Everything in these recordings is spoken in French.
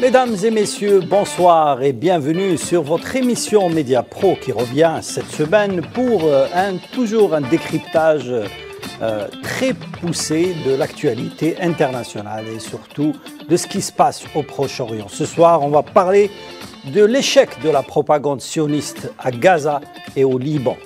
Mesdames et messieurs, bonsoir et bienvenue sur votre émission Média Pro qui revient cette semaine pour toujours un décryptage très poussé de l'actualité internationale et surtout de ce qui se passe au Proche-Orient. Ce soir, on va parler de l'échec de la propagande sioniste à Gaza et au Liban.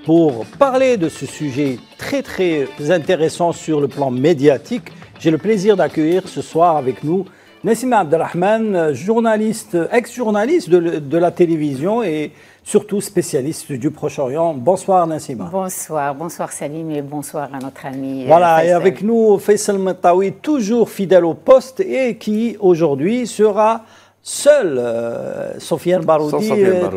Pour parler de ce sujet très intéressant sur le plan médiatique, j'ai le plaisir d'accueillir ce soir avec nous Nassima Abdelrahman, journaliste, ex-journaliste de la télévision et surtout spécialiste du Proche-Orient. Bonsoir Nassima. Bonsoir Salim et bonsoir à notre ami. Voilà, Faisal. et avec nous Faisal Matawi, toujours fidèle au poste et qui aujourd'hui sera seul. Sofiane Baroudi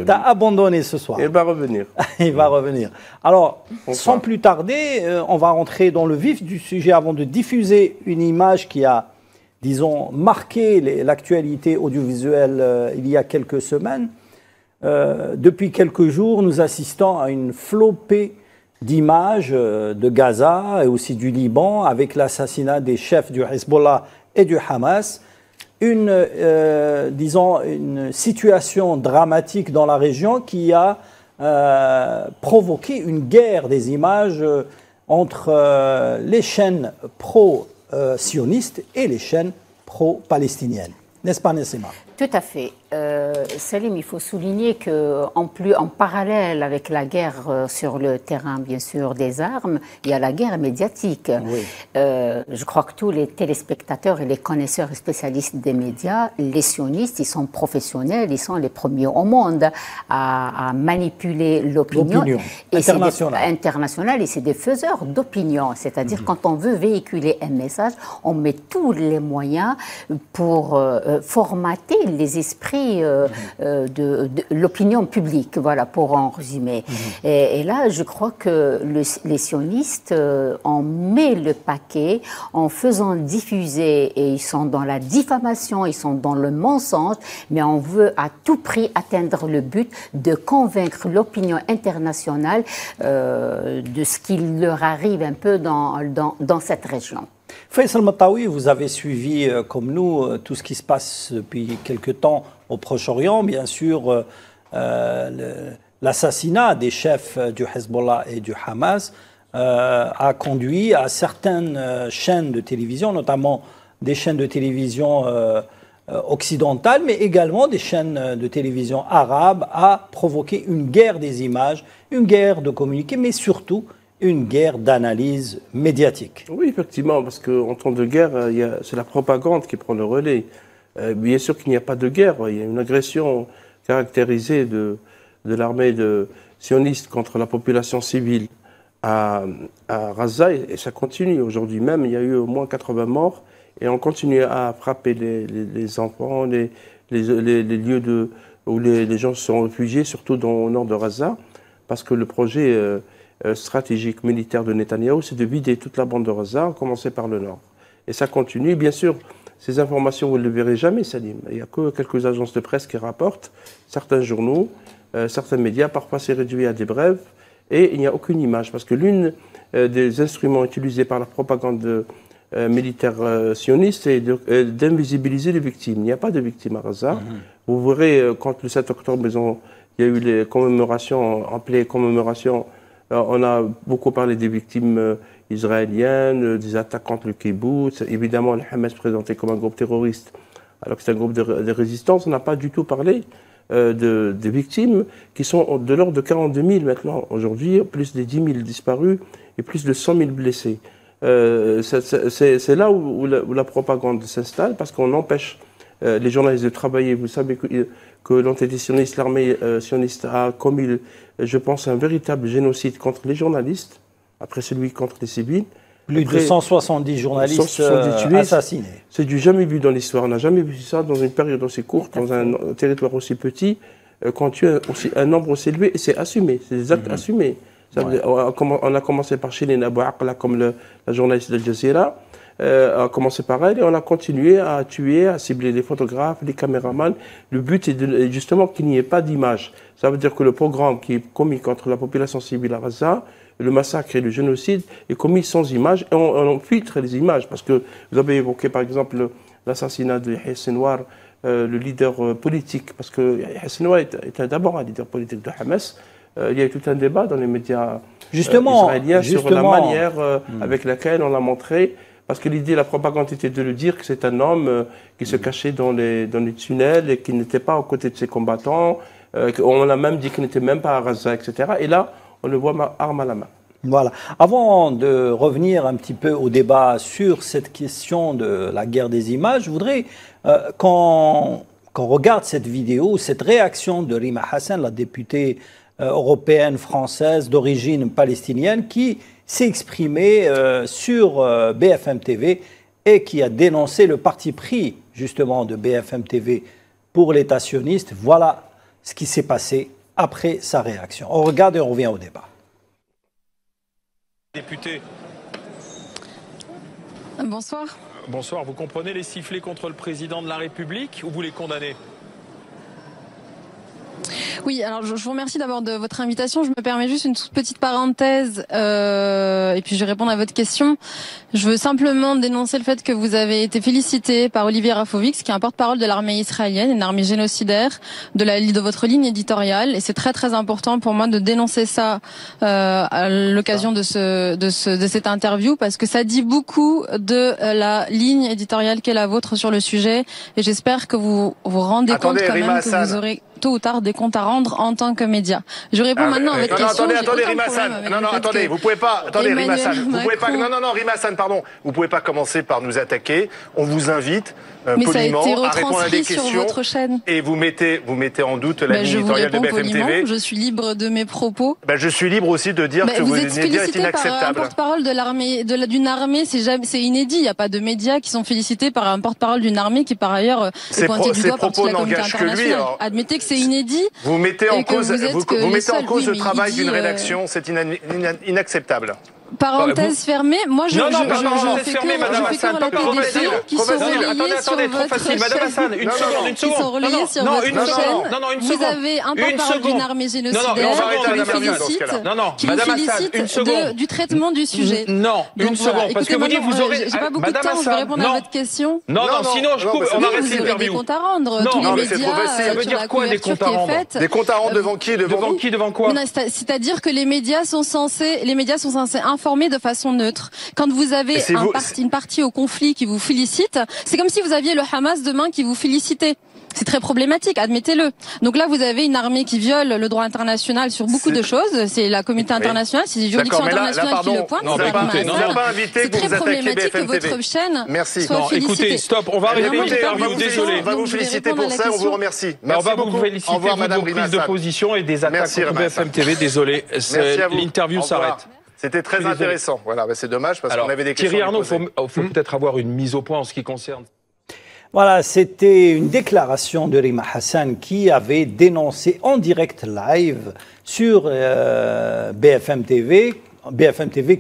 t'a abandonné ce soir. Il va revenir. Il va revenir. Alors, Bonsoir. sans plus tarder, on va rentrer dans le vif du sujet avant de diffuser une image qui a, disons, marqué l'actualité audiovisuelle il y a quelques semaines. Depuis quelques jours, nous assistons à une flopée d'images de Gaza et aussi du Liban avec l'assassinat des chefs du Hezbollah et du Hamas. Une situation dramatique dans la région qui a provoqué une guerre des images entre les chaînes pro-sionistes et les chaînes pro-palestiniennes. N'est-ce pas, Nassima? Tout à fait. Salim, il faut souligner en parallèle avec la guerre sur le terrain, bien sûr, des armes, il y a la guerre médiatique. Oui. Je crois que tous les téléspectateurs et les connaisseurs et spécialistes des médias, les sionistes, ils sont professionnels, ils sont les premiers au monde à manipuler l'opinion internationale. Et c'est des faiseurs d'opinion. C'est-à-dire quand on veut véhiculer un message, on met tous les moyens pour formater les esprits de l'opinion publique, voilà, pour en résumer. Et là, je crois que les sionistes en met le paquet en faisant diffuser, et ils sont dans la diffamation, ils sont dans le mensonge, mais on veut à tout prix atteindre le but de convaincre l'opinion internationale de ce qui leur arrive un peu dans cette région. Faisal Matawi, vous avez suivi, comme nous, tout ce qui se passe depuis quelque temps au Proche-Orient. Bien sûr, l'assassinat des chefs du Hezbollah et du Hamas a conduit à certaines chaînes de télévision, notamment des chaînes de télévision occidentales, mais également des chaînes de télévision arabes, à provoquer une guerre des images, une guerre de communiqué, mais surtout une guerre d'analyse médiatique. Oui, effectivement, parce qu'en temps de guerre, c'est la propagande qui prend le relais. Bien sûr qu'il n'y a pas de guerre, il y a une agression caractérisée de l'armée sioniste contre la population civile à Gaza, et ça continue. Aujourd'hui même, il y a eu au moins 80 morts, et on continue à frapper les enfants, les lieux où les gens se sont réfugiés, surtout au nord de Gaza, parce que le projet stratégique militaire de Netanyahou, c'est de vider toute la bande de Gaza, à commencer par le nord. Et ça continue. Bien sûr, ces informations, vous ne les verrez jamais, Salim. Il n'y a que quelques agences de presse qui rapportent, certains journaux, certains médias, parfois c'est réduit à des brèves, et il n'y a aucune image. Parce que l'une des instruments utilisés par la propagande militaire sioniste est d'invisibiliser les victimes. Il n'y a pas de victimes à Gaza. Vous verrez, quand le 7 octobre, il y a eu les commémorations, appelées commémorations. On a beaucoup parlé des victimes israéliennes, des attaques contre le kibbutz. Évidemment, le Hamas présenté comme un groupe terroriste, alors que c'est un groupe de résistance. On n'a pas du tout parlé des victimes qui sont de l'ordre de 42 000 maintenant, aujourd'hui, plus de 10 000 disparus et plus de 100 000 blessés. C'est là où la propagande s'installe, parce qu'on empêche les journalistes de travailler. Vous savez que l'entité sioniste, l'armée sioniste a commis, je pense, un véritable génocide contre les journalistes, après celui contre les civils. Plus de 170 journalistes assassinés. C'est du jamais vu dans l'histoire. On n'a jamais vu ça dans une période aussi courte, dans un territoire aussi petit, quand tu as un nombre aussi élevé, et c'est assumé, c'est des actes assumés. On a commencé par Chilin Abou Aqla, comme la journaliste de Al Jazeera. a commencé par elle, et on a continué à tuer, à cibler les photographes, les caméramans. Le but est justement qu'il n'y ait pas d'image. Ça veut dire que le programme qui est commis contre la population civile à Gaza, le massacre et le génocide, est commis sans image, et on filtre les images, parce que vous avez évoqué par exemple l'assassinat de Yahya Sinwar, le leader politique, parce que Yahya Sinwar était d'abord un leader politique de Hamas. Il y a eu tout un débat dans les médias israéliens sur la manière avec laquelle on l'a montré, parce que l'idée, la propagande était de le dire que c'est un homme qui se cachait dans les tunnels et qui n'était pas aux côtés de ses combattants. On a même dit qu'il n'était même pas à Gaza, etc. Et là, on le voit arme à la main. Voilà. Avant de revenir un petit peu au débat sur cette question de la guerre des images, je voudrais qu'on regarde cette vidéo, cette réaction de Rima Hassan, la députée européenne française d'origine palestinienne, qui s'est exprimée sur BFM TV et qui a dénoncé le parti pris justement de BFM TV pour l'État sioniste. Voilà ce qui s'est passé après sa réaction. On regarde et on revient au débat. Député. Bonsoir. Bonsoir, vous comprenez les sifflets contre le président de la République ou vous les condamnez ? Oui, alors je vous remercie d'abord de votre invitation. Je me permets juste une toute petite parenthèse et puis je vais répondre à votre question. Je veux simplement dénoncer le fait que vous avez été félicité par Olivier Rafovix, qui est un porte-parole de l'armée israélienne, une armée génocidaire, de votre ligne éditoriale. Et c'est très très important pour moi de dénoncer ça à l'occasion de cette interview, parce que ça dit beaucoup de la ligne éditoriale qu'est la vôtre sur le sujet. Et j'espère que vous vous rendez compte quand même que vous aurez tôt ou tard des comptes à rendre en tant que média. Je réponds maintenant à votre question. Attendez, Rima Hassan. Non, attendez, vous pouvez pas. Attendez, Rima Hassan. Vous pouvez pas. Non, Rima Hassan, pardon. Vous pouvez pas commencer par nous attaquer. On vous invite poliment à répondre à des questions. Sur votre chaîne. Et vous mettez en doute la ligne éditoriale de BFM TV. Je suis libre de mes propos. Je suis libre aussi de dire que vous vos êtes médias est inacceptable. Par un porte-parole de l'armée, d'une armée, c'est inédit. Il n'y a pas de médias qui sont félicités par un porte-parole d'une armée qui, par ailleurs, est pointé du doigt par toute la communauté internationale. Admettez que c'est inédit. Vous mettez en cause le travail d'une rédaction, c'est inacceptable. Parenthèse fermée, moi je fais que relater des faits qui sont reliés sur votre chaîne. Une seconde. Qui sont reliés sur votre chaîne. Vous avez un porte-parole d'une armée génocidaire qui vous félicite du traitement du sujet. Non, une seconde, parce que vous dites vous aurez... J'ai pas beaucoup de temps, je vais répondre à votre question. Non, sinon je coupe, on arrête l'interview. Vous aurez des comptes à rendre, tous les médias, sur la couverture qui est faite. Des comptes à rendre devant qui ? Devant qui, devant quoi ? C'est-à-dire que les médias sont censés informer de façon neutre. Quand vous avez une partie au conflit qui vous félicite, c'est comme si vous aviez le Hamas demain qui vous félicitait. C'est très problématique, admettez-le. Donc là, vous avez une armée qui viole le droit international sur beaucoup de choses. C'est la communauté internationale, c'est les juridictions internationales qui le pointent. C'est très problématique que votre chaîne soit félicitée. Écoutez, stop, on va arrêter l'interview, désolé. On va vous féliciter pour ça, on vous remercie. On va vous féliciter pour vos prises de position et des attaques contre BFM TV, désolé. L'interview s'arrête. C'était très intéressant. Voilà, c'est dommage parce qu'on avait des questions. Thierry Arnaud, il faut peut-être avoir une mise au point en ce qui concerne. Voilà, c'était une déclaration de Rima Hassan qui avait dénoncé en direct live sur BFM TV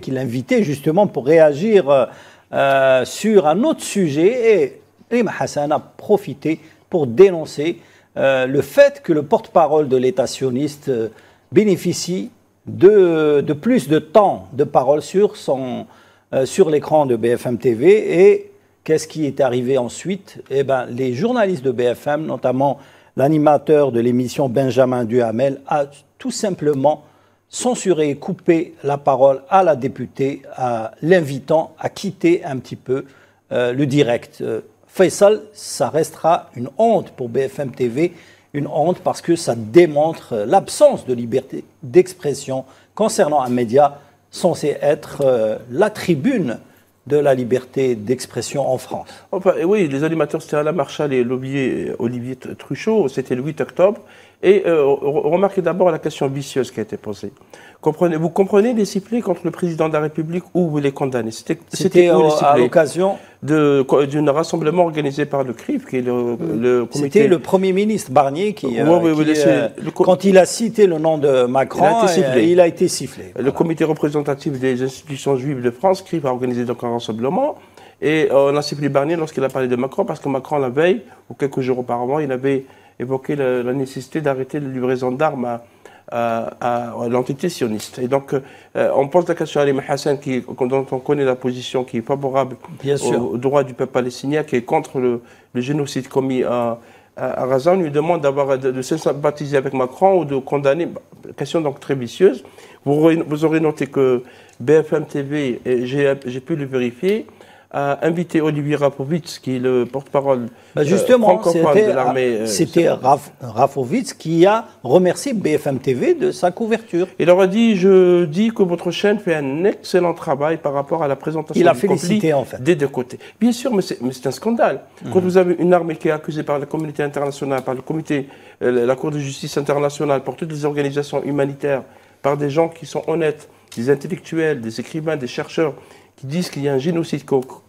qui l'invitait justement pour réagir sur un autre sujet. Et Rima Hassan a profité pour dénoncer le fait que le porte-parole de l'État sioniste bénéficie de plus de temps de parole sur l'écran de BFM TV. Et qu'est-ce qui est arrivé ensuite ? Eh bien, les journalistes de BFM, notamment l'animateur de l'émission Benjamin Duhamel, a tout simplement censuré et coupé la parole à la députée, l'invitant à quitter un petit peu le direct. Faisal, ça restera une honte pour BFM TV, une honte parce que ça démontre l'absence de liberté d'expression concernant un média censé être la tribune de la liberté d'expression en France. Enfin, oui, les animateurs, c'était Alain Marchal et Olivier Truchot, c'était le 8 octobre. Et remarquez d'abord la question vicieuse qui a été posée. Vous comprenez les sifflets contre le président de la République ou vous les condamnez? C'était à l'occasion d'un rassemblement organisé par le CRIF, qui est le comité... C'était le Premier ministre Barnier qui, quand il a cité le nom de Macron, il a été sifflé. Le comité représentatif des institutions juives de France, CRIF, a organisé donc un rassemblement. Et on a ciblé Barnier lorsqu'il a parlé de Macron, parce que Macron, la veille, ou quelques jours auparavant, il avait évoqué la nécessité d'arrêter la livraison d'armes à l'entité sioniste. Et donc, on pose la question à Ali Hassan, dont on connaît la position, qui est favorable au droit du peuple palestinien, qui est contre le génocide commis à Gaza. On lui demande de se sympathiser avec Macron ou de condamner. Question donc très vicieuse. Vous aurez noté que BFM TV, j'ai pu le vérifier, a invité Olivier Rafovitz, qui est le porte-parole francophone de l'armée. C'était Rafovitz qui a remercié BFM TV de sa couverture. Il leur a dit, je dis que votre chaîne fait un excellent travail par rapport à la présentation du conflit en fait. Des deux côtés. Bien sûr, mais c'est un scandale. Quand vous avez une armée qui est accusée par la communauté internationale, par le comité, la Cour de justice internationale, par toutes les organisations humanitaires, par des gens qui sont honnêtes, des intellectuels, des écrivains, des chercheurs, qui disent qu'il y a un génocide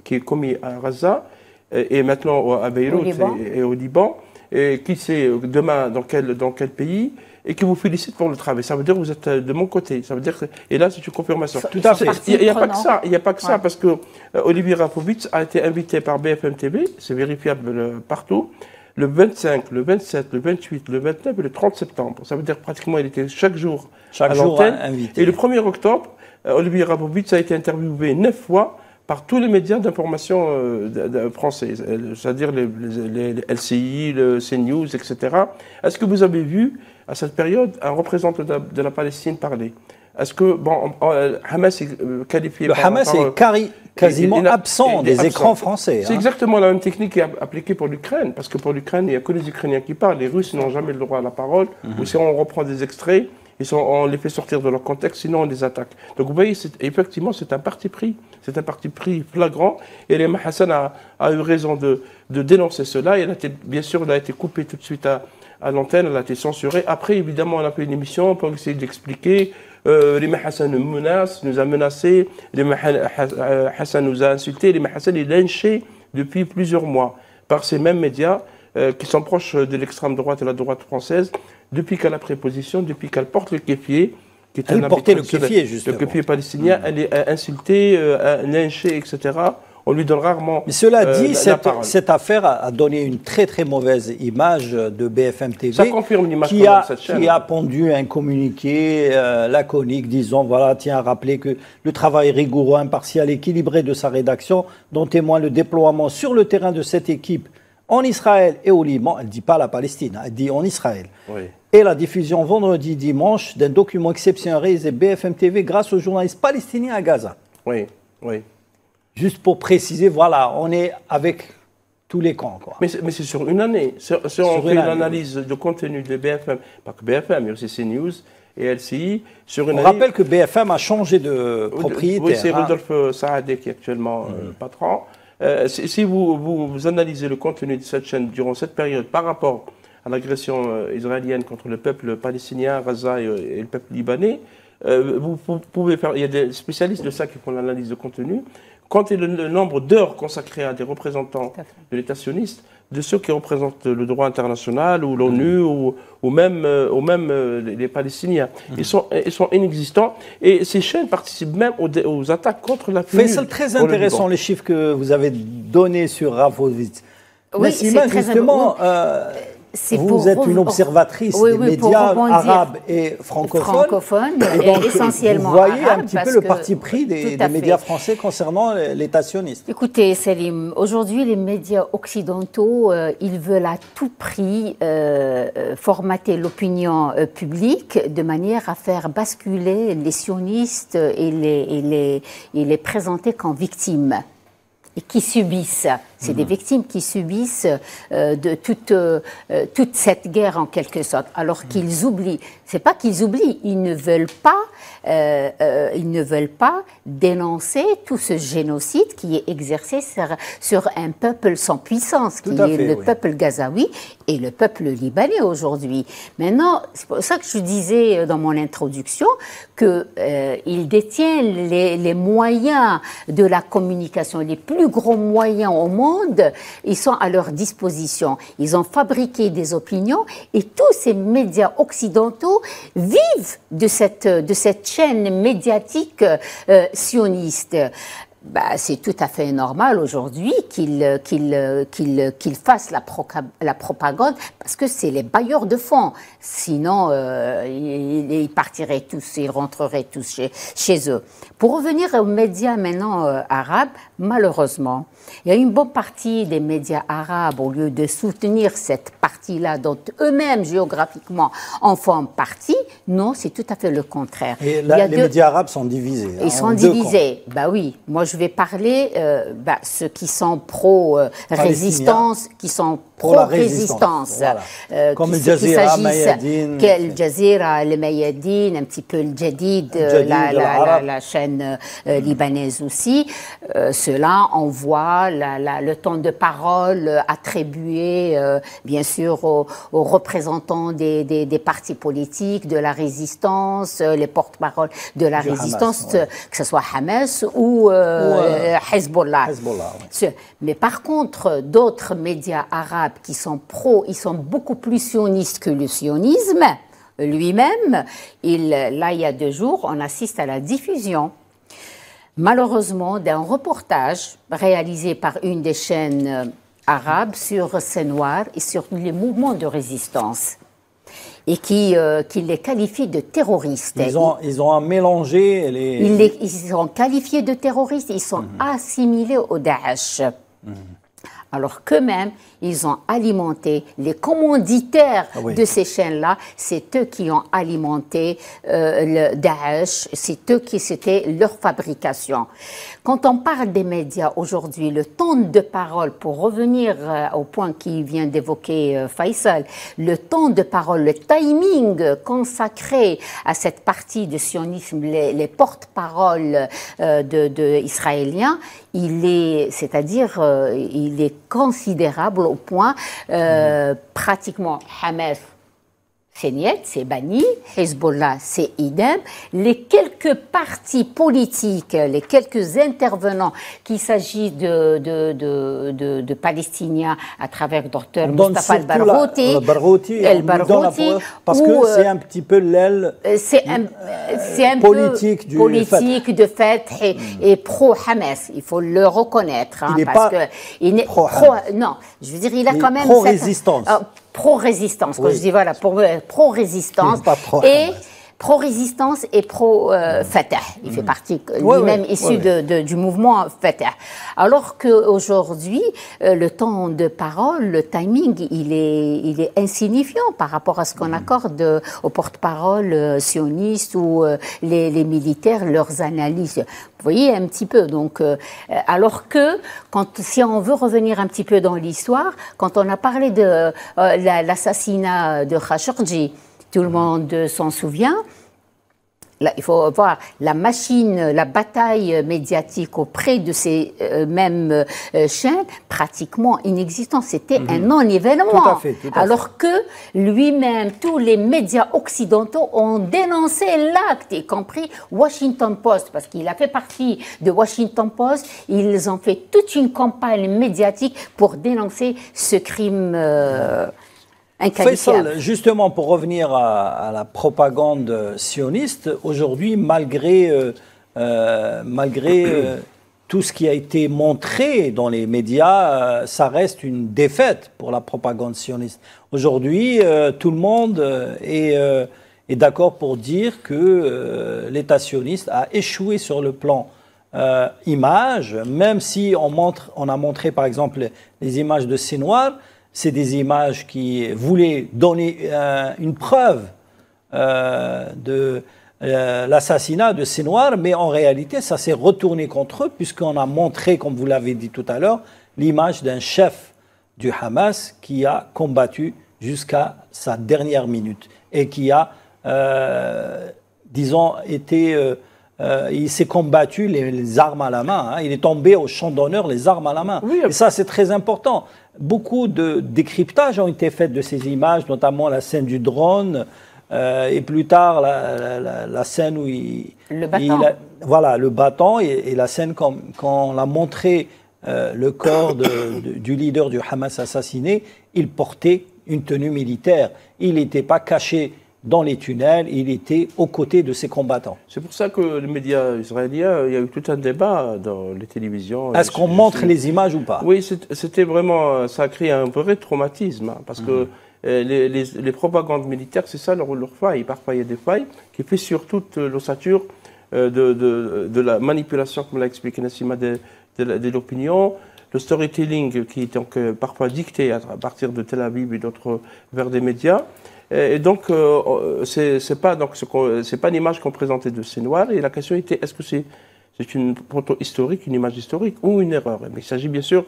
qui est commis à Gaza et maintenant à Beyrouth et au Liban, et qui sait demain dans quel pays, et qui vous félicite pour le travail. Ça veut dire que vous êtes de mon côté. Ça veut dire et là, c'est une confirmation. Tout à fait. Il n'y a pas que ça. Il n'y a pas que ça, parce que Olivier Rafovitz a été invité par BFM TV, c'est vérifiable partout, le 25, le 27, le 28, le 29 et le 30 septembre. Ça veut dire pratiquement il était chaque jour à l'antenne. Et le 1er octobre, Olivier Rafovitz a été interviewé 9 fois par tous les médias d'information français, c'est-à-dire les LCI, le CNews, etc. Est-ce que vous avez vu, à cette période, un représentant de la Palestine parler? Est-ce que, Hamas est qualifié Le Hamas est quasiment absent des écrans français. C'est exactement la même technique qui est appliquée pour l'Ukraine, parce que pour l'Ukraine, il n'y a que les Ukrainiens qui parlent. Les Russes n'ont jamais le droit à la parole, ou si on reprend des extraits, on les fait sortir de leur contexte, sinon on les attaque. Donc vous voyez, effectivement, c'est un parti pris. C'est un parti pris flagrant. Et Rima Hassan a eu raison de dénoncer cela. Et bien sûr, elle a été coupée tout de suite à l'antenne, elle a été censurée. Après, évidemment, on a fait une émission pour essayer d'expliquer. Rima Hassan nous a menacés. Rima Hassan nous a insultés. Rima Hassan est lynché depuis plusieurs mois par ces mêmes médias qui sont proches de l'extrême droite et la droite française, depuis qu'elle a pris position, depuis qu'elle porte le kéfier, qui est elle portait le kéfier, justement. Le kéfier palestinien, elle est insultée, lynchée, etc. On lui donne rarement. Mais cela dit, cette affaire a donné une très très mauvaise image de BFM TV. Ça confirme l'image de cette chaîne. Qui a pondu un communiqué laconique, disant voilà, tiens à rappeler que le travail rigoureux, impartial, équilibré de sa rédaction, dont témoigne le déploiement sur le terrain de cette équipe en Israël et au Liban, elle ne dit pas la Palestine, elle dit en Israël. Oui. Et la diffusion vendredi, dimanche d'un document exceptionnel réalisé BFM TV grâce aux journalistes palestiniens à Gaza. Oui, oui. Juste pour préciser, voilà, on est avec tous les camps. Quoi. Mais c'est sur une année. Si on fait une analyse de contenu de BFM, pas que BFM, mais aussi CNews et LCI, sur une année. On rappelle que BFM a changé de propriétaire. Oui, c'est Rodolphe Saadé qui est actuellement patron. Si vous analysez le contenu de cette chaîne durant cette période par rapport à l'agression israélienne contre le peuple palestinien, Gaza et le peuple libanais, vous pouvez faire. Il y a des spécialistes de ça qui font l'analyse de contenu. Comptez le nombre d'heures consacrées à des représentants de l'État sioniste, de ceux qui représentent le droit international ou l'ONU ou même les Palestiniens. Ils sont inexistants et ces chaînes participent même aux attaques contre la famille. C'est très intéressant les chiffres que vous avez donnés sur Rafovitz. Oui, c'est très justement. Vous êtes une observatrice des médias arabes et francophones. Et donc, essentiellement vous voyez un petit peu le parti pris des médias français concernant l'État sioniste. Écoutez, Selim, aujourd'hui, les médias occidentaux, ils veulent à tout prix formater l'opinion publique de manière à faire basculer les sionistes et les présenter comme victimes. Et qui subissent, c'est des victimes qui subissent de toute cette guerre en quelque sorte, alors qu'ils oublient. C'est pas qu'ils oublient, ils ne veulent pas dénoncer tout ce génocide qui est exercé sur un peuple sans puissance, qui est le peuple gazaoui et le peuple libanais aujourd'hui. Maintenant, c'est pour ça que je disais dans mon introduction qu'ils détiennent les moyens de la communication, les plus gros moyens au monde, ils sont à leur disposition. Ils ont fabriqué des opinions et tous ces médias occidentaux vivent de cette chaîne médiatique sioniste. c'est tout à fait normal aujourd'hui qu'il fasse la propagande parce que c'est les bailleurs de fonds. Sinon, ils partiraient tous, ils rentreraient tous chez eux. Pour revenir aux médias maintenant arabes, malheureusement, il y a une bonne partie des médias arabes, au lieu de soutenir cette partie-là dont eux-mêmes géographiquement en font partie, non, c'est tout à fait le contraire. Et là, les médias arabes sont divisés. Ils sont divisés, oui. Moi, je vais parler ceux qui sont pro-résistance, qui sont pro-résistance. Voilà. Comme Al Jazeera, Mayadeen. Al Jazeera, le Mayadeen, un petit peu le Jadid, la chaîne libanaise aussi. Ceux-là, on voit le temps de parole attribué, bien sûr, aux représentants des partis politiques, de la résistance, les porte-paroles de la résistance, Hamas, que ce soit Hamas ou Hezbollah. Mais par contre, d'autres médias arabes qui sont ils sont beaucoup plus sionistes que le sionisme lui-même. Là, il y a 2 jours, on assiste à la diffusion, malheureusement, d'un reportage réalisé par une des chaînes arabes sur Senwar et sur les mouvements de résistance, et qui les qualifie de terroristes. Ils ont mélangé les... Ils sont qualifiés de terroristes, ils sont assimilés au Daesh. Alors qu'eux-mêmes, ils ont alimenté les commanditaires de ces chaînes-là. C'est eux qui ont alimenté le Daesh. C'est eux qui c'était leur fabrication. Quand on parle des médias aujourd'hui, le temps de parole, pour revenir au point qu'il vient d'évoquer Faisal, le temps de parole, le timing consacré à cette partie de sionisme, les porte-paroles israéliens, il est considérable au point pratiquement Hamas, c'est niet, c'est banni, Hezbollah, c'est idem. Les quelques partis politiques, les quelques intervenants, qu'il s'agit de Palestiniens à travers Dr Mustafa El-Barghouti, parce que c'est un petit peu l'aile politique de Fatah et pro-Hamas, il faut le reconnaître. Il n'est pas non, je veux dire, il a quand même pro-résistance. Pro-résistance, quand je dis voilà, pro-résistance pro-résistance et pro-Fatah. Il fait partie lui-même issu du mouvement Fatah. Alors qu'aujourd'hui, le temps de parole, le timing, il est insignifiant par rapport à ce qu'on accorde aux porte-paroles sionistes ou les militaires, leurs analyses. Vous voyez un petit peu. Donc, alors que, si on veut revenir un petit peu dans l'histoire, quand on a parlé de l'assassinat de Khashoggi, tout le monde s'en souvient. Là, il faut voir la bataille médiatique auprès de ces mêmes chaînes, pratiquement inexistante. C'était un non-événement. Alors que lui-même, tous les médias occidentaux ont dénoncé l'acte, y compris Washington Post, parce qu'il a fait partie de Washington Post. Ils ont fait toute une campagne médiatique pour dénoncer ce crime Faisal, justement, pour revenir à la propagande sioniste, aujourd'hui, malgré tout ce qui a été montré dans les médias, ça reste une défaite pour la propagande sioniste. Aujourd'hui, tout le monde est d'accord pour dire que l'État sioniste a échoué sur le plan image, même si on a montré, par exemple, les images de Senwar. C'est des images qui voulaient donner une preuve de l'assassinat de Senwar, mais en réalité, ça s'est retourné contre eux, puisqu'on a montré, comme vous l'avez dit tout à l'heure, l'image d'un chef du Hamas qui a combattu jusqu'à sa dernière minute et qui a, disons, il s'est combattu les armes à la main. Il est tombé au champ d'honneur les armes à la main. Oui, et ça, c'est très important. Beaucoup de décryptages ont été faits de ces images, notamment la scène du drone et plus tard la scène où le bâton. Le bâton et la scène quand on a montré le corps du leader du Hamas assassiné, il portait une tenue militaire. Il n'était pas caché dans les tunnels, il était aux côtés de ses combattants. C'est pour ça que les médias israéliens, il y a eu tout un débat dans les télévisions. Est-ce qu'on montre les images ou pas? Oui, c'était vraiment, ça a créé un vrai traumatisme, parce que les propagandes militaires, c'est ça leur faille. Parfois, il y a des failles qui fait sur toute l'ossature de la manipulation, comme l'a expliqué Nassima, de l'opinion, le storytelling qui est donc parfois dicté à partir de Tel Aviv et d'autres vers des médias. Et donc, c'est pas l'image qu'on présentait de Senoir. Et la question était, est-ce que c'est une photo historique, une image historique ou une erreur? Mais il s'agit bien sûr,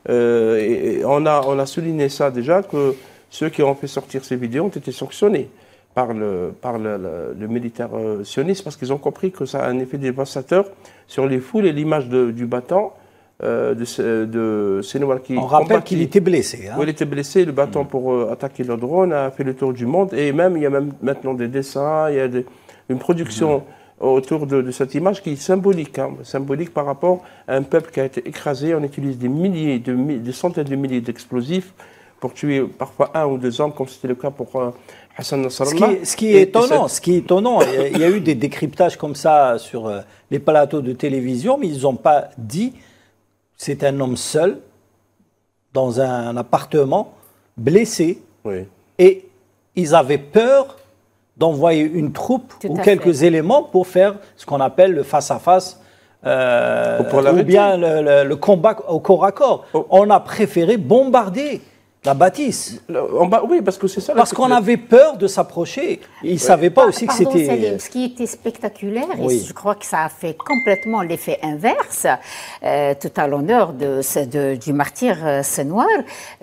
et on a souligné ça déjà, que ceux qui ont fait sortir ces vidéos ont été sanctionnés par le militaire sioniste, parce qu'ils ont compris que ça a un effet dévastateur sur les foules et l'image du battant de Senoir qui... On rappelle qu'il était blessé. Oui, il était blessé. Le battant pour attaquer le drone a fait le tour du monde. Et même, il y a même maintenant des dessins, il y a une production autour de cette image qui est symbolique, symbolique par rapport à un peuple qui a été écrasé. On utilise des centaines de milliers d'explosifs pour tuer parfois 1 ou 2 hommes, comme c'était le cas pour Hassan Nasrallah. Ce qui est étonnant, il y a eu des décryptages comme ça sur les plateaux de télévision, mais ils n'ont pas dit c'est un homme seul dans un appartement, blessé, et ils avaient peur d'envoyer une troupe ou quelques éléments pour faire ce qu'on appelle le face-à-face, ou bien le combat au corps à corps. On a préféré bombarder la bâtisse. Oui, parce que c'est ça. Parce qu'on avait peur de s'approcher. Ils ne savaient pas aussi que c'était... Salim, ce qui était spectaculaire, et je crois que ça a fait complètement l'effet inverse, tout à l'honneur du martyr Senoir,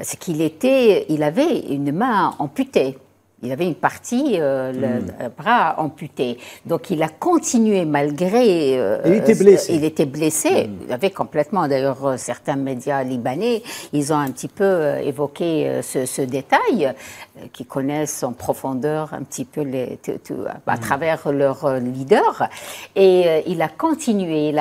c'est qu'il avait une main amputée. Il avait une partie, le bras amputé. Donc il a continué malgré... il était blessé. Il était blessé. Il avait complètement, d'ailleurs, certains médias libanais, ils ont un petit peu évoqué ce détail, qui connaissent en profondeur un petit peu à travers leur leader. Et il a continué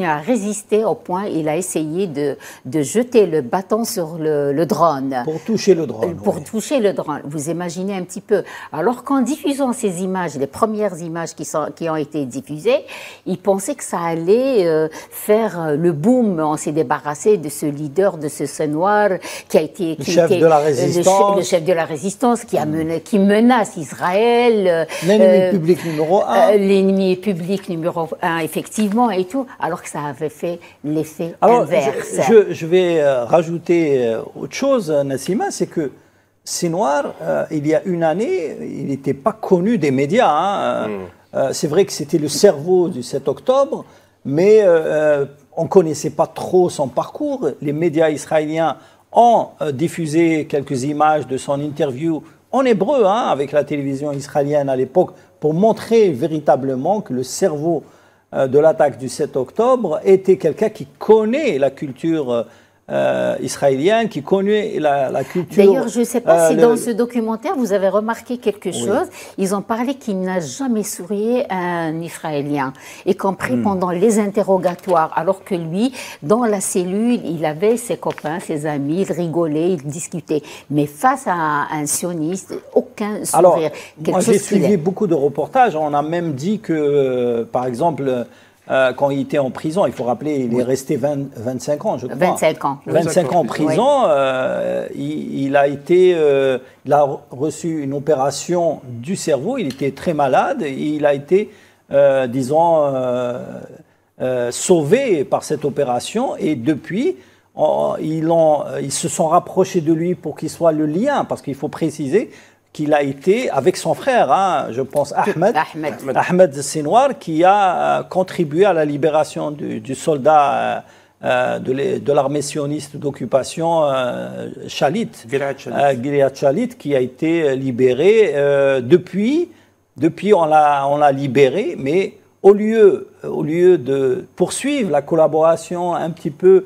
à résister au point, il a essayé de jeter le bâton sur le drone. Pour toucher le drone. Toucher le drone. Vous imaginez un petit peu. Alors qu'en diffusant ces images, les premières images qui ont été diffusées, ils pensaient que ça allait faire le boom. On s'est débarrassé de ce leader, de ce Senoir qui a été... Le chef de la résistance, qui menace Israël. L'ennemi public numéro 1. L'ennemi public numéro 1, effectivement, et tout, alors que ça avait fait l'effet inverse. Je vais rajouter autre chose, Nassima, c'est que Senoir, il y a une année, il n'était pas connu des médias. C'est vrai que c'était le cerveau du 7 octobre, mais on ne connaissait pas trop son parcours. Les médias israéliens ont diffusé quelques images de son interview en hébreu, avec la télévision israélienne à l'époque, pour montrer véritablement que le cerveau de l'attaque du 7 octobre était quelqu'un qui connaît la culture israélien, qui connaît la culture... D'ailleurs, je ne sais pas si dans ce documentaire, vous avez remarqué quelque chose. Ils ont parlé qu'il n'a jamais souri à un Israélien, y compris pendant les interrogatoires, alors que lui, dans la cellule, il avait ses copains, ses amis, il rigolait, il discutait. Mais face à un sioniste, aucun sourire. Alors, moi, j'ai suivi beaucoup de reportages. On a même dit que, par exemple... quand il était en prison, il faut rappeler, il est resté 25 ans, je crois. 25 ans. 25 ans en prison. Il a reçu une opération du cerveau. Il était très malade. Il a été, sauvé par cette opération. Et depuis, ils se sont rapprochés de lui pour qu'il soit le lien, parce qu'il faut préciser qu'il a été avec son frère, je pense Ahmed Senoir, qui a contribué à la libération du soldat de l'armée sioniste d'occupation Gilad Shalit, qui a été libéré. Depuis on l'a libéré, mais au lieu de poursuivre la collaboration un petit peu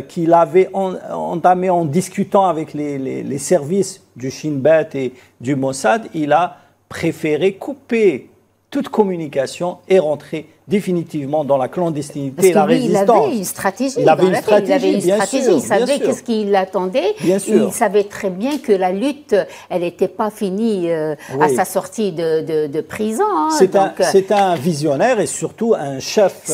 qu'il avait entamé en discutant avec les services du Shin Bet et du Mossad, il a préféré couper toute communication et rentrer définitivement dans la clandestinité et la résistance. Il avait une stratégie. Il avait une stratégie, il savait qu'est-ce qui l'attendait. Il savait très bien que la lutte, elle n'était pas finie à sa sortie de prison. Hein, c'est un visionnaire et surtout un chef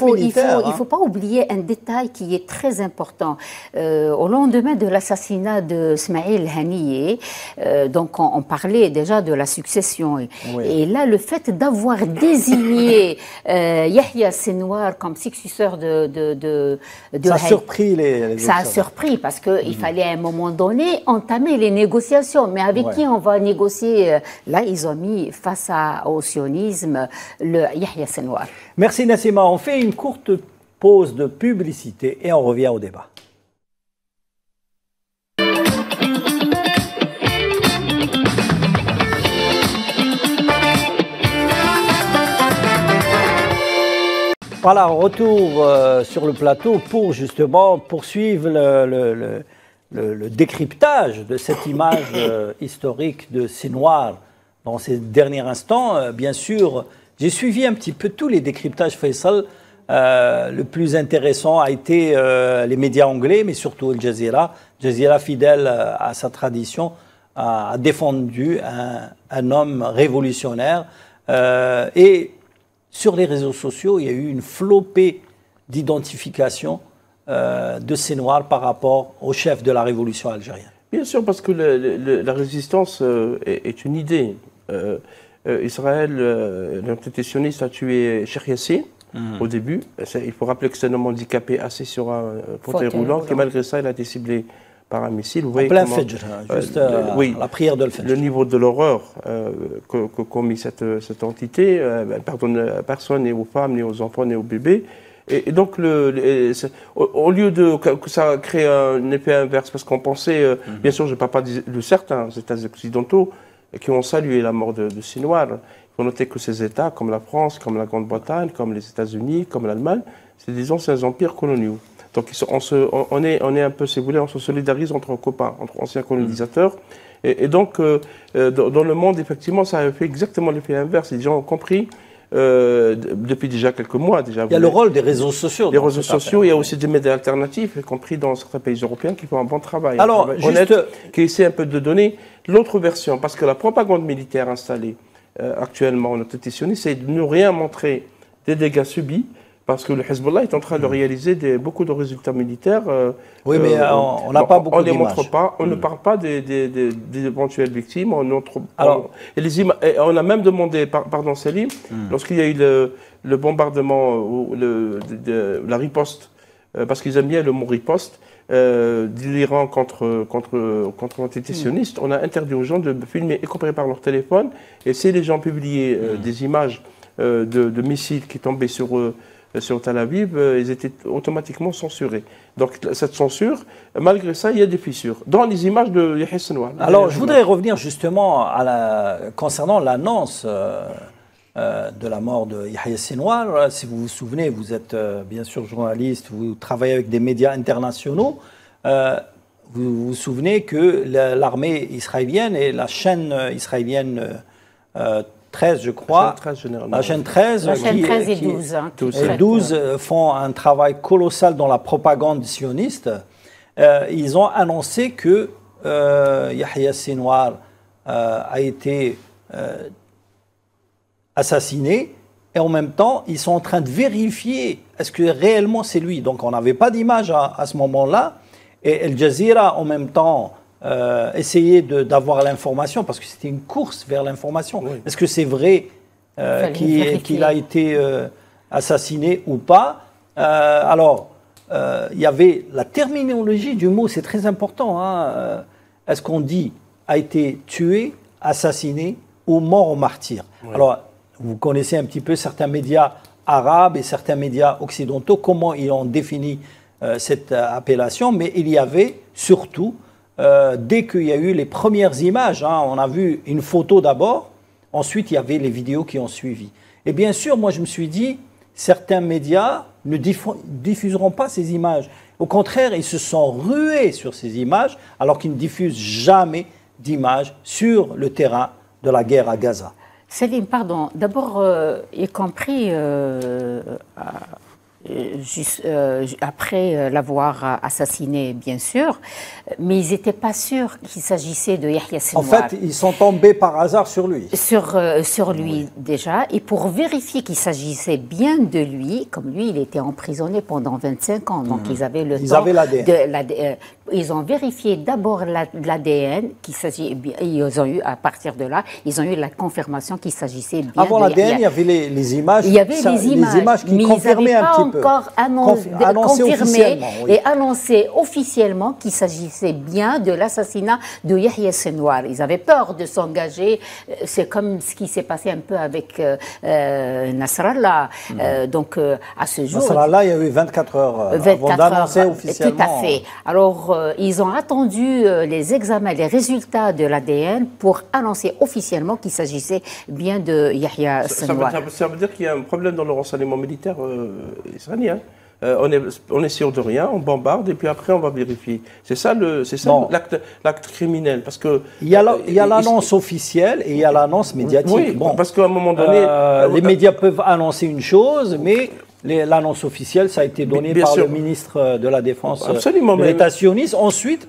militaire. Il ne faut pas oublier un détail qui est très important. Au lendemain de l'assassinat de Smaïl Haniyeh, donc on parlait déjà de la succession. Et là, le fait d'avoir désigné Yahya Sinwar comme successeur de ça a surpris les Ça a surpris parce qu'il fallait à un moment donné entamer les négociations. Mais avec qui on va négocier? Là, ils ont mis face au sionisme le Yahya Sinwar. Merci Nassima. On fait une courte pause de publicité et on revient au débat. Voilà, retour sur le plateau pour justement poursuivre le décryptage de cette image historique de Sinwar dans ces derniers instants. Bien sûr, j'ai suivi un petit peu tous les décryptages, Faisal. Le plus intéressant a été les médias anglais, mais surtout Al Jazeera. Al Jazeera, fidèle à sa tradition, a défendu un homme révolutionnaire. Et sur les réseaux sociaux, il y a eu une flopée d'identification de Sinwar par rapport au chef de la révolution algérienne. Bien sûr, parce que la résistance est une idée. Israël, l'entité sioniste, a tué Cheikh Yassine au début. Il faut rappeler que c'est un homme handicapé assis sur un fauteuil roulant, qui malgré ça, il a été ciblé par un missile. Vous voyez en plein Fajr, juste la prière de Fajr. Le niveau de l'horreur qu'a commis cette entité, elle pardonne à personne, ni aux femmes, ni aux enfants, ni aux bébés. Et donc, au lieu que ça crée un effet inverse, parce qu'on pensait, bien sûr, je ne parle pas de certains États occidentaux qui ont salué la mort de Sinwar. Il faut noter que ces États, comme la France, comme la Grande-Bretagne, comme les États-Unis, comme l'Allemagne, c'est des anciens empires coloniaux. Donc on est un peu, si vous voulez, on se solidarise entre copains, entre anciens colonisateurs. Et donc, dans le monde, effectivement, ça a fait exactement l'effet inverse. Les gens ont compris, depuis déjà quelques mois. Il y a le rôle des réseaux sociaux. Les réseaux sociaux, il y a aussi des médias alternatifs, y compris dans certains pays européens, qui font un bon travail. Alors, honnête, qui essaie un peu de donner l'autre version. Parce que la propagande militaire installée actuellement en entité sioniste, c'est de ne rien montrer des dégâts subis. Parce que le Hezbollah est en train de réaliser beaucoup de résultats militaires. Oui, mais on n'a pas beaucoup d'images. On ne les montre pas, on ne parle pas des éventuelles victimes. On a même demandé, pardon Céline, lorsqu'il y a eu le bombardement, la riposte, parce qu'ils aiment bien le mot riposte, de l'Iran contre l'entité sioniste, on a interdit aux gens de filmer, y compris par leur téléphone. Et si les gens publiaient des images de missiles qui tombaient sur Tel Aviv, ils étaient automatiquement censurés. Donc cette censure, malgré ça, il y a des fissures dans les images de Yahya Sinwar. Alors je voudrais revenir justement concernant l'annonce de la mort de Yahya Sinwar. Si vous vous souvenez, vous êtes bien sûr journaliste, vous travaillez avec des médias internationaux. Vous vous souvenez que l'armée israélienne et la chaîne israélienne 13, je crois. La chaîne 13, la chaîne 13 et 12. Et 12 font un travail colossal dans la propagande sioniste. Ils ont annoncé que Yahya Sinwar a été assassiné et en même temps, ils sont en train de vérifier est-ce que réellement c'est lui. Donc on n'avait pas d'image à ce moment-là. Et Al Jazeera, en même temps, essayer d'avoir l'information, parce que c'était une course vers l'information. Oui. Est-ce que c'est vrai qu'il a été assassiné ou pas? Alors, il y avait la terminologie du mot, c'est très important. Hein. Est-ce qu'on dit a été tué, assassiné ou mort au martyr? Oui. Alors, vous connaissez un petit peu certains médias arabes et certains médias occidentaux, comment ils ont défini cette appellation, mais il y avait surtout dès qu'il y a eu les premières images, hein, on a vu une photo d'abord, ensuite il y avait les vidéos qui ont suivi. Et bien sûr, moi je me suis dit, certains médias ne diffuseront pas ces images. Au contraire, ils se sont rués sur ces images, alors qu'ils ne diffusent jamais d'images sur le terrain de la guerre à Gaza. Céline, pardon. D'abord, y compris après l'avoir assassiné, bien sûr, mais ils n'étaient pas sûrs qu'il s'agissait de Yahya Senwar. En fait, ils sont tombés par hasard sur lui. Sur lui, déjà. Et pour vérifier qu'il s'agissait bien de lui, comme lui, il était emprisonné pendant 25 ans, donc ils avaient le temps. Ils ont vérifié d'abord l'ADN, qu'il s'agit bien. Ils ont eu, à partir de là, ils ont eu la confirmation qu'il s'agissait bien. Avant l'ADN, il y avait les images. Il y avait les images qui confirmaient un petit peu. Encore confirmé et annoncé officiellement qu'il s'agissait bien de l'assassinat de Yahya Senwar. Ils avaient peur de s'engager. C'est comme ce qui s'est passé un peu avec Nasrallah. Donc, à ce jour... Nasrallah, il y a eu 24 heures avant d'annoncer officiellement. Tout à fait. Alors, ils ont attendu les examens, les résultats de l'ADN pour annoncer officiellement qu'il s'agissait bien de Yahya Senwar. Ça veut dire qu'il y a un problème dans le renseignement militaire israélien. On est sûr de rien, on bombarde et puis après on va vérifier. C'est ça l'acte criminel. Parce que il y a l'annonce officielle et il y a l'annonce médiatique. Oui, bon, parce qu'à un moment donné, les médias peuvent annoncer une chose, mais l'annonce officielle, ça a été donné par le ministre de la Défense de l'État sioniste. Ensuite,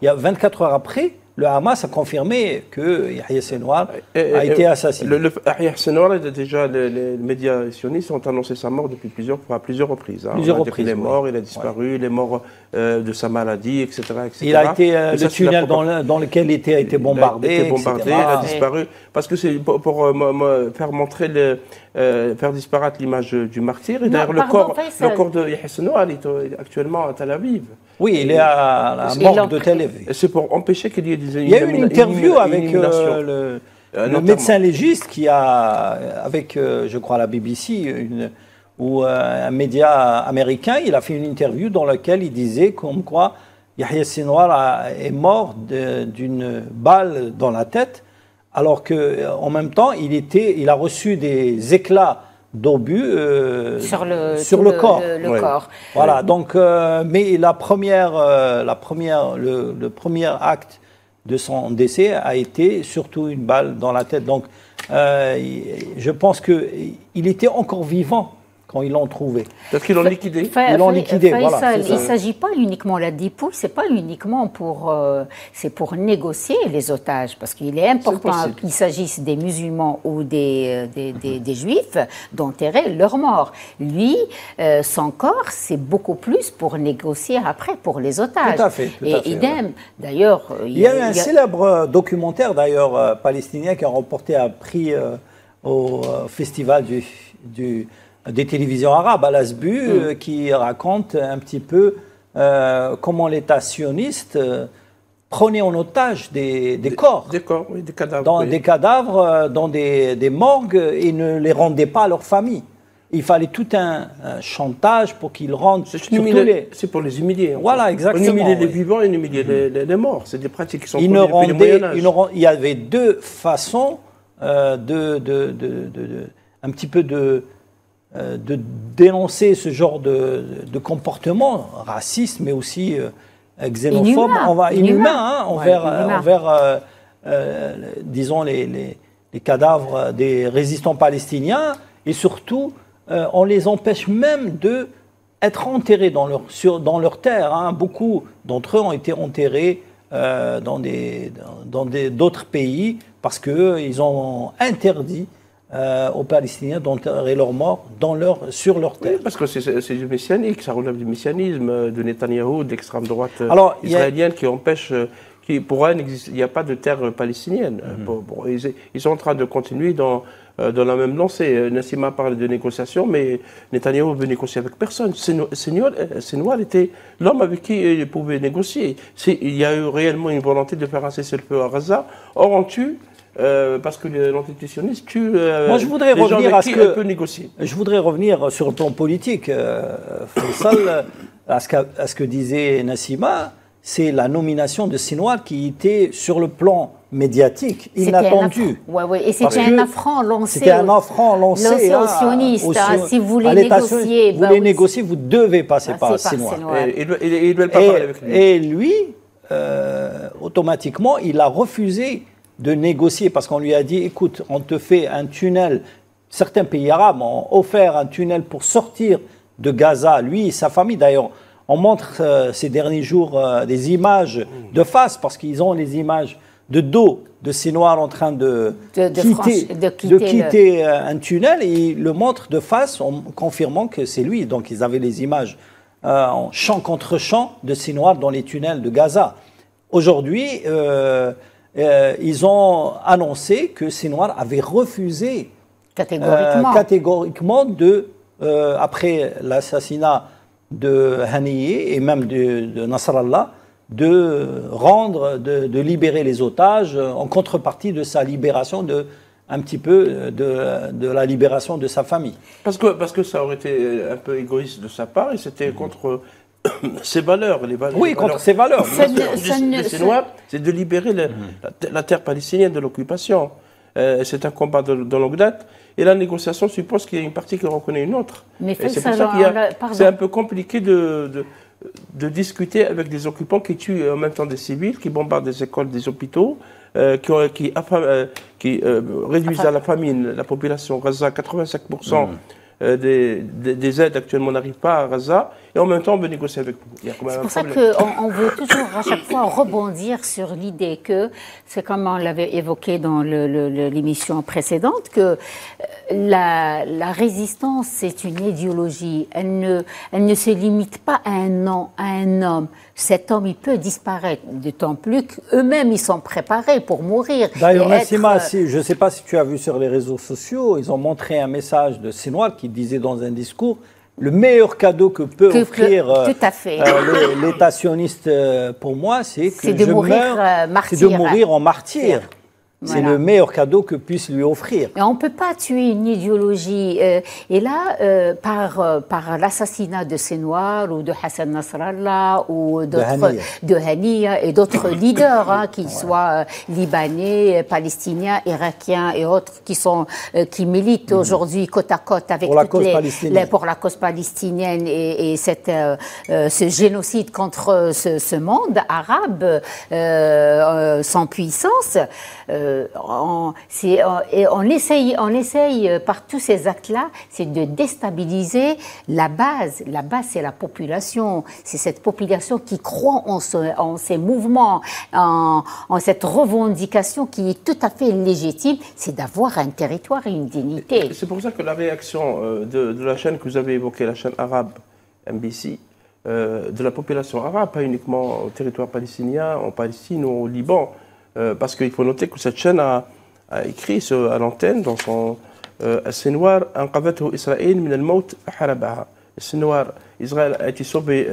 il y a 24 heures après, le Hamas a confirmé que Yahya Senwar a été assassiné. Yahya Senwar, déjà, les médias sionistes ont annoncé sa mort à plusieurs reprises. Il est mort, il a disparu, il est mort de sa maladie, etc. Il a été le tunnel dans lequel il a été bombardé. Il a disparu. Parce que c'est pour faire montrer, faire disparaître l'image du martyr. Et d'ailleurs, le corps de Yahya Senwar est actuellement à Tel Aviv. Oui, il est à la morgue de Tel Aviv. C'est pour empêcher qu'il y ait des... Il y a eu une interview avec le médecin légiste qui a, avec, je crois, la BBC, ou un média américain, il a fait une interview dans laquelle il disait comme quoi Yahya Senwar est mort d'une balle dans la tête, alors qu'en même temps, il a reçu des éclats d'obus sur le corps. Le corps. Voilà, donc, mais le premier acte de son décès a été surtout une balle dans la tête. Donc, je pense qu'il était encore vivant quand ils l'ont trouvé. Parce qu'ils l'ont liquidé. Ils l'ont liquidé, voilà. Il ne s'agit pas uniquement, la dépouille, c'est pas uniquement c'est pour négocier les otages, parce qu'il est important qu'il s'agisse des musulmans ou des juifs d'enterrer leurs morts. Lui, son corps, c'est beaucoup plus pour négocier après, pour les otages. Tout à fait. Idem, d'ailleurs... Il y a eu un célèbre documentaire, d'ailleurs, palestinien, qui a remporté un prix au festival des télévisions arabes, Al-Asbu, qui raconte un petit peu comment l'État sioniste prenait en otage des corps. Des corps, oui, des cadavres. Des cadavres dans des morgues et ne les rendait pas à leur famille. Il fallait tout un chantage pour qu'ils rendent... C'est pour les humilier. Voilà, exactement. On humiliait les vivants et on humiliait les morts. C'est des pratiques qui sont connues depuis le Moyen-Âge. Il y avait deux façons un petit peu de dénoncer ce genre de comportement raciste, mais aussi xénophobe, inhumain envers disons, les cadavres des résistants palestiniens, et surtout, on les empêche même d'être enterrés dans leur terre. Hein. Beaucoup d'entre eux ont été enterrés dans d'autres pays parce qu'ils ont interdit aux Palestiniens d'enterrer leurs morts sur leur terre. Oui, parce que c'est du messianique, ça relève du messianisme de Netanyahou, de l'extrême droite israélienne qui empêche, pour eux, il n'y a pas de terre palestinienne. Ils sont en train de continuer dans la même lancée. Nassima parle de négociation, mais Netanyahou veut négocier avec personne. Senwar était l'homme avec qui il pouvait négocier. Il y a eu réellement une volonté de faire un cessez-le-feu à Gaza. Or, on tue. Parce que l'antitétionniste tue Moi, je voudrais les revenir gens avec qui elle peut négocier. Je voudrais revenir sur le plan politique. Faisal, à ce que disait Nassima, c'est la nomination de Senwar qui était sur le plan médiatique inattendu. Et c'était un affront lancé. C'était un affront lancé aux sionistes. Si vous voulez négocier, vous devez passer par Senwar. Ils ne veulent pas parler avec lui. Et lui, automatiquement, il a refusé de négocier, parce qu'on lui a dit, écoute, on te fait un tunnel. Certains pays arabes ont offert un tunnel pour sortir de Gaza, lui et sa famille. D'ailleurs, on montre ces derniers jours des images de face, parce qu'ils ont les images de dos de ces Noirs en train de quitter un tunnel, et ils le montrent de face en confirmant que c'est lui. Donc ils avaient les images en champ contre champ de ces Noirs dans les tunnels de Gaza. Aujourd'hui, ils ont annoncé que ces Noirs avaient refusé catégoriquement après l'assassinat de Haniyeh et même de Nasrallah, de libérer les otages en contrepartie de sa libération, un petit peu de la libération de sa famille. Parce que ça aurait été un peu égoïste de sa part, et c'était contre ses valeurs. Oui, contre ses valeurs. C'est Noirs, c'est de libérer la terre palestinienne de l'occupation. C'est un combat de longue date. Et la négociation suppose qu'il y a une partie qui reconnaît une autre. Mais c'est pour ça que c'est un peu compliqué de discuter avec des occupants qui tuent en même temps des civils, qui bombardent des écoles, des hôpitaux, qui réduisent à la famine la population. Gaza, 85% des aides actuellement n'arrivent pas à Gaza, et en même temps on veut négocier avec vous. C'est pour ça qu'on veut toujours à chaque fois rebondir sur l'idée que, c'est comme on l'avait évoqué dans l'émission précédente, que la résistance c'est une idéologie, elle ne se limite pas à un homme. Cet homme, il peut disparaître, d'autant plus qu'eux-mêmes, ils sont préparés pour mourir. D'ailleurs, Nassima, je ne sais pas si tu as vu sur les réseaux sociaux, ils ont montré un message de ces Noirs qui disait dans un discours « Le meilleur cadeau que peut offrir l'État sioniste pour moi, c'est que je meure, c'est de mourir en martyr. » C'est le meilleur cadeau que puisse lui offrir. Et on ne peut pas tuer une idéologie. Et là, par l'assassinat de ces Noirs ou de Hassan Nasrallah ou de Haniyeh et d'autres leaders, qu'ils soient libanais, palestiniens, irakiens et autres, qui militent aujourd'hui côte à côte avec pour la cause palestinienne et ce génocide contre ce monde arabe sans puissance. On essaye par tous ces actes-là, c'est de déstabiliser la base. La base, c'est la population. C'est cette population qui croit en ces mouvements, en cette revendication qui est tout à fait légitime, c'est d'avoir un territoire et une dignité. C'est pour ça que la réaction de la chaîne que vous avez évoquée, la chaîne arabe MBC, de la population arabe, pas uniquement au territoire palestinien, en Palestine ou au Liban, parce qu'il faut noter que cette chaîne a écrit à l'antenne dans son ces Noirs anqavathu Israël min al-maut harabaha. Ces Noirs, Israël a été sauvé,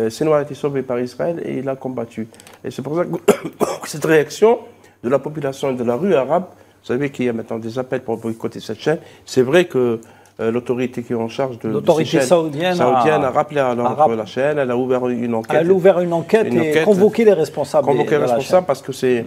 par Israël et il a combattu. Et c'est pour ça que cette réaction de la population de la rue arabe, vous savez qu'il y a maintenant des appels pour boycotter cette chaîne. C'est vrai que l'autorité qui est en charge de l'autorité saoudienne a rappelé à la chaîne, elle a ouvert une enquête. Elle a ouvert une enquête et convoqué les responsables. Convoqué les responsables parce que c'est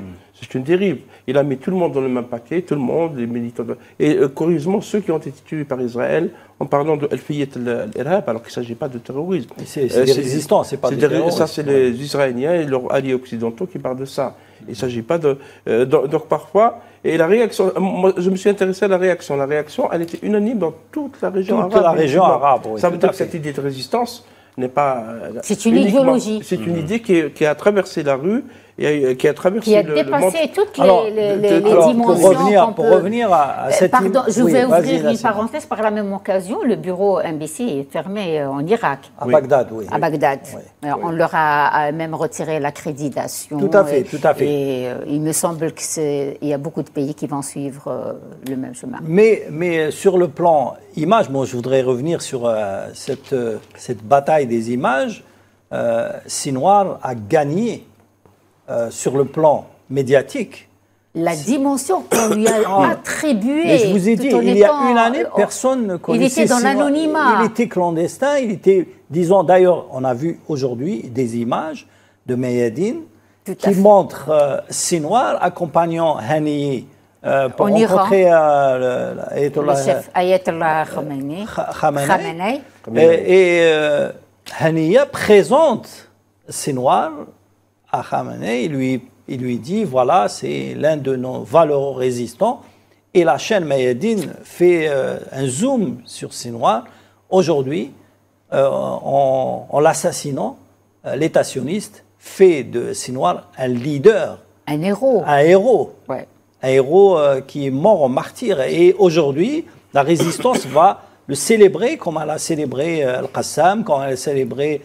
une dérive. Il a mis tout le monde dans le même paquet, tout le monde, les militants. Et curieusement, ceux qui ont été tués par Israël, en parlant de Al-Fiyat al-Irhab, alors qu'il ne s'agit pas de terrorisme. C'est des résistants, c'est pas des terroristes. Ça, c'est les Israéliens et leurs alliés occidentaux qui parlent de ça. Il ne s'agit pas de... donc parfois... Et la réaction, moi, je me suis intéressé à la réaction. La réaction, elle était unanime dans toute la région arabe. Toute la région arabe, oui. Ça veut dire que cette idée de résistance n'est pas... C'est une idéologie. C'est une idée qui a traversé la rue, et qui a traversé le monde. Qui a dépassé toutes les dimensions. Pour revenir à cette... Pardon, je vais ouvrir une parenthèse. Par la même occasion, le bureau MBC est fermé en Irak. À Bagdad, oui. À Bagdad. Oui. On leur a même retiré l'accréditation. Tout à fait, tout à fait. Et il me semble qu'il y a beaucoup de pays qui vont suivre le même chemin. Mais sur le plan image, moi je voudrais revenir sur cette bataille des images. Sinoir a gagné sur le plan médiatique. La dimension qu'on lui a attribuée. Et je vous ai dit, il y a une année, personne ne connaissait. Il était dans l'anonymat. Il était clandestin, il était, disons, d'ailleurs, on a vu aujourd'hui des images de Mayadine qui montrent Sinoir accompagnant Haniyeh pour rencontrer le chef Ayatollah Khamenei. Et Haniyeh présente Sinoir à Khamenei, il lui dit, voilà, c'est l'un de nos valeureux résistants. Et la chaîne Mayadeen fait un zoom sur Sinwar. Aujourd'hui, en l'assassinant, l'État sioniste fait de Sinwar un leader. Un héros. Un héros. Ouais. Un héros qui est mort en martyr. Et aujourd'hui, la résistance va le célébrer comme elle a célébré Al-Qassam, comme elle a célébré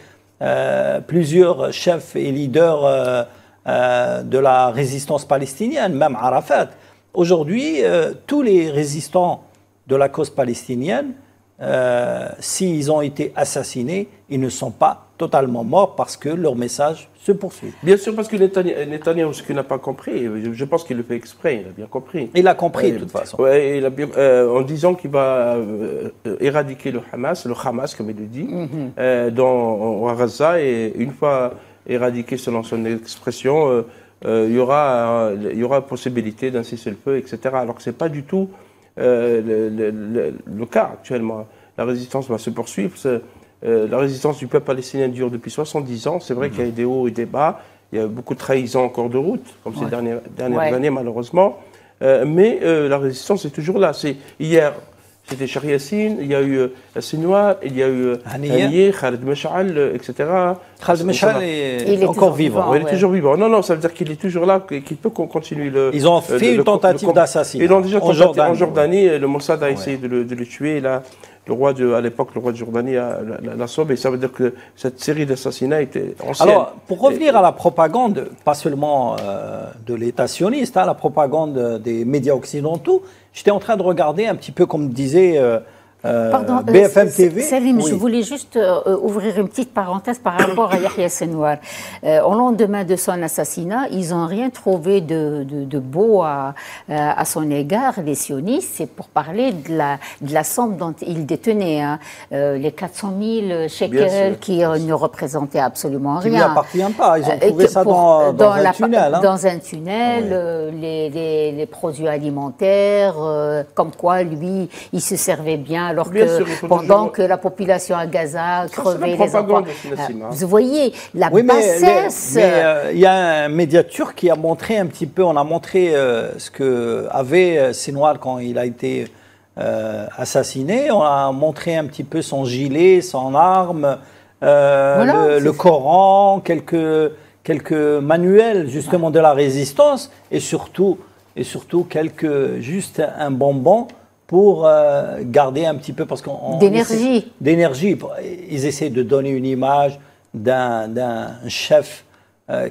plusieurs chefs et leaders de la résistance palestinienne, même Arafat. Aujourd'hui, tous les résistants de la cause palestinienne, s'ils ont été assassinés, ils ne sont pas totalement morts parce que leur message se poursuit. Bien sûr, parce que Netanyahou, ce qu'il n'a pas compris, je pense qu'il le fait exprès, il a bien compris. Il a compris de toute façon. Ouais, en disant qu'il va éradiquer le Hamas comme il le dit, à Gaza, et une fois éradiqué selon son expression, il y aura possibilité d'un cessez-le-feu, etc. Alors que ce n'est pas du tout le cas actuellement. La résistance va se poursuivre. La résistance du peuple palestinien dure depuis 70 ans. C'est vrai qu'il y a des hauts et des bas. Il y a beaucoup de trahisons en cours de route, comme ces dernières années, malheureusement. Mais la résistance est toujours là. Hier, c'était Cheikh Yassine, il y a eu Sinwar, il y a eu Haniyeh, Khaled Mesh'al, etc. Khaled Mesh'al est encore vivant. Il est toujours vivant. Non, ça veut dire qu'il est toujours là, qu'il peut continuer le... Ils ont fait une tentative d'assassinat. Ils ont déjà tenté en Jordanie. Le Mossad a essayé de le tuer. Là, à l'époque, le roi de Jordanie l'a sauvé. Et ça veut dire que cette série d'assassinats était ancienne. Alors, pour revenir à la propagande, pas seulement de l'État sioniste, la propagande des médias occidentaux, j'étais en train de regarder un petit peu, comme disait BFM TV. Salim, je voulais juste ouvrir une petite parenthèse par rapport à Yahya Sinwar. Au lendemain de son assassinat, ils n'ont rien trouvé de beau à son égard, les sionistes. C'est pour parler de la somme dont il détenait, les 400 000 shekels qui ne représentaient absolument rien. Qui ne lui appartient pas. Ils ont trouvé ça dans un tunnel. Dans un tunnel, les produits alimentaires, comme quoi lui, il se servait bien. Alors que pendant que la population à Gaza crevait les enfants. Vous voyez, la bassesse... Mais il y a un média turc qui a montré un petit peu, on a montré ce qu'avait Sinwar quand il a été assassiné. On a montré un petit peu son gilet, son arme, le Coran, quelques manuels justement de la résistance et surtout juste un bonbon pour garder un petit peu, parce qu'on d'énergie. Ils essaient de donner une image d'un chef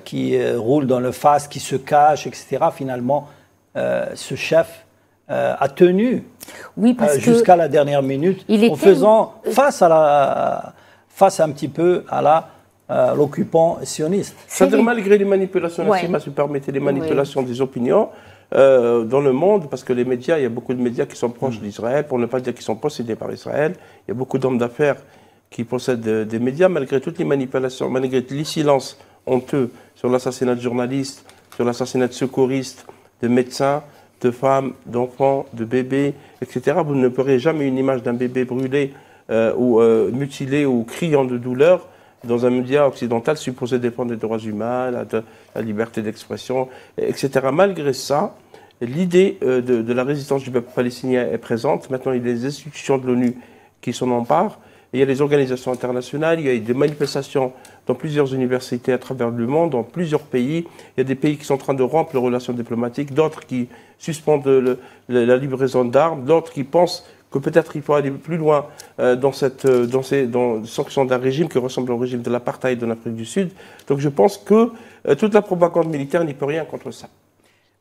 qui roule dans le faste, qui se cache, etc. Finalement, ce chef a tenu jusqu'à la dernière minute en faisant face un petit peu à l'occupant sioniste. C'est-à-dire malgré les manipulations, si vous permettez, les manipulations des opinions, dans le monde, parce que les médias, il y a beaucoup de médias qui sont proches d'Israël, pour ne pas dire qu'ils sont possédés par Israël. Il y a beaucoup d'hommes d'affaires qui possèdent des médias, malgré toutes les manipulations, malgré les silences honteux sur l'assassinat de journalistes, sur l'assassinat de secouristes, de médecins, de femmes, d'enfants, de bébés, etc. Vous ne verrez jamais une image d'un bébé brûlé ou mutilé ou criant de douleur dans un média occidental supposé défendre des droits humains, la liberté d'expression, etc. Malgré ça, l'idée de la résistance du peuple palestinien est présente. Maintenant, il y a des institutions de l'ONU qui s'en emparent. Il y a les organisations internationales, il y a des manifestations dans plusieurs universités à travers le monde, dans plusieurs pays. Il y a des pays qui sont en train de rompre les relations diplomatiques, d'autres qui suspendent la livraison d'armes, d'autres qui pensent que peut-être il faut aller plus loin dans sanctions d'un régime qui ressemble au régime de l'apartheid de l'Afrique du Sud. Donc je pense que toute la propagande militaire n'y peut rien contre ça.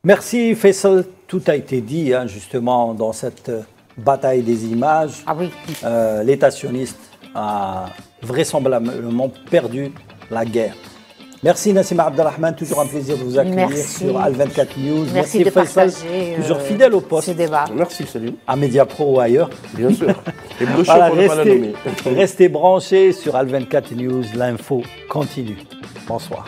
Merci Faisal, tout a été dit justement dans cette bataille des images. Ah oui. L'État sioniste a vraisemblablement perdu la guerre. Merci Nassima Abdelrahman, toujours un plaisir de vous accueillir sur Al24 News. Merci de Faisal, partager toujours fidèle au poste. Ce débat. Merci, salut. À Mediapro ou ailleurs. Bien sûr. Et voilà, restez branchés sur Al24 News, l'info continue. Bonsoir.